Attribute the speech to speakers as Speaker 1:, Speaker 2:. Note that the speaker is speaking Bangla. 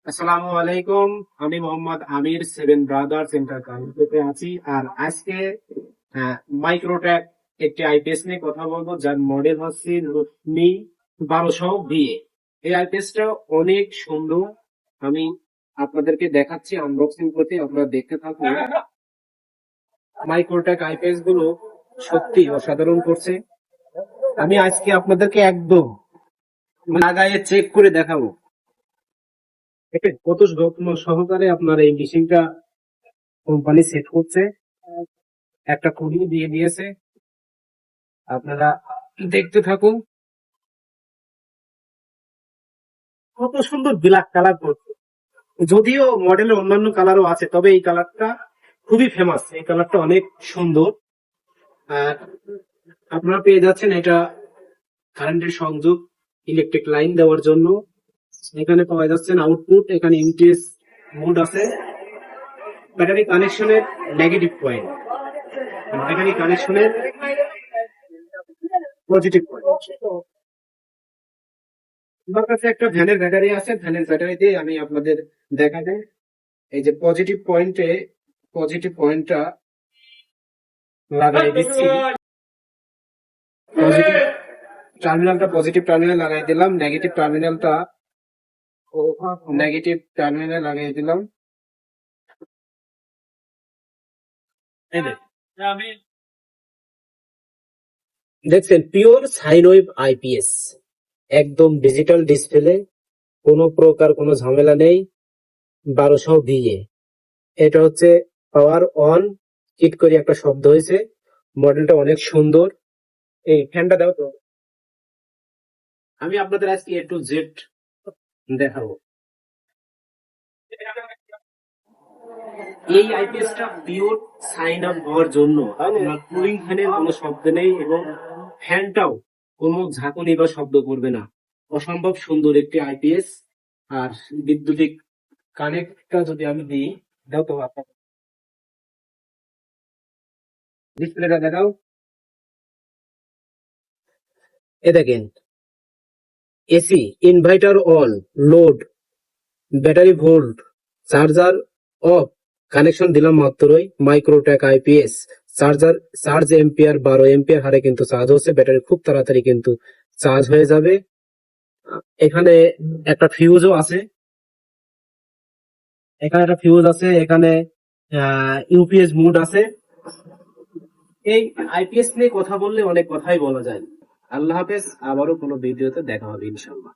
Speaker 1: আসসালামু আলাইকুম। আমি মোহাম্মদ আমির, সেভেন ব্রাদার্স ইন্টারকানেক্টে আছি। আর আজকে মাইক্রোট্যাক একটি আইপিএস নিয়ে কথা বলবো, যার মডেল হচ্ছে মি 1200 VA। এই আইপিএসটা অনেক সুন্দর। আমি আপনাদেরকে দেখাচ্ছি, আনবক্সিং করতে, আপনারা দেখতে থাকুন। মাইক্রোট্যাক আইপিএস গুলো সত্যি অসাধারণ করছে। আমি আজকে আপনাদেরকে একদম লাগায়ে চেক করে দেখাবো কত যত্ন সহকারে আপনার এই মেশিনটা কোম্পানি সেট করছে। একটা কোডিং দিয়ে দিয়েছে, আপনারা দেখতে থাকুন। কত সুন্দর ব্ল্যাক কালার করছে। যদিও মডেলের অন্যান্য কালারও আছে, তবে এই কালারটা খুবই ফেমাস। এই কালারটা অনেক সুন্দর। আর আপনারা পেয়ে যাচ্ছেন এটা কারেন্টের সংযোগ, ইলেকট্রিক লাইন দেওয়ার জন্য। এখানে পাওয়া যাচ্ছেন আউটপুট, এখানে ইউটিএস মোড আছে। ব্যাটারি কানেকশনের নেগেটিভ পয়েন্ট, ব্যাটারি কানেকশনের পজিটিভ পয়েন্ট। আমার কাছে একটা ভ্যানের ব্যাটারি আছে, ভ্যানের ব্যাটারি দিয়ে আমি আপনাদের দেখাবো। এই যে পজিটিভ পয়েন্টটা লাগাই দিচ্ছি। পজিটিভ টার্মিনাল লাগাই দিলাম, নেগেটিভ টার্মিনাল লাগাই দিলাম। দেখছেন, পিওর সাইন ওয়েভ আইপিএস, একদম ডিজিটাল ডিসপ্লে, কোনো প্রকার কোনো ঝামেলা নেই। 1200 VA। এটা হচ্ছে পাওয়ার অন, চিট করে একটা শব্দ হয়েছে। মডেলটা অনেক সুন্দর। এই ফ্যানটা দাও তো। আমি আপনাদের আজকে A to Z দেখাবো। এই আইপিএসটা পিওর সাইন আপ হওয়ার জন্য আপনার কুলিং ফ্যানের কোনো শব্দ নেই, এবং ফ্যানটাও কোনো ঝাঁকুনি বা শব্দ করবে না। অসম্ভব সুন্দর একটি আইপিএস। আর বিদ্যুতিক কানেক্টটা যদি আমি দিই, দাও তো আপনার ডিসপ্লেটা দেখাও। এ দেখেন, AC, inverter on, load, battery volt, charger of. Connection দিলাম মাত্রই। মাইক্রোট্যাক আইপিএস চার্জ এম্পিয়ার 12 এম্পিয়ার হারে কিন্তু চার্জ হচ্ছে। ব্যাটারি খুব তাড়াতাড়ি কিন্তু চার্জ হয়ে যাবে। এখানে একটা ফিউজও আছে, এখানে ইউপিএস মোড আছে। এই আইপিএস নিয়ে কথা বললে অনেক কথাই বলা যায়। আল্লাহ হাফেজ, আবারও কোনো ভিডিওতে দেখা হবে ইনশাল্লাহ।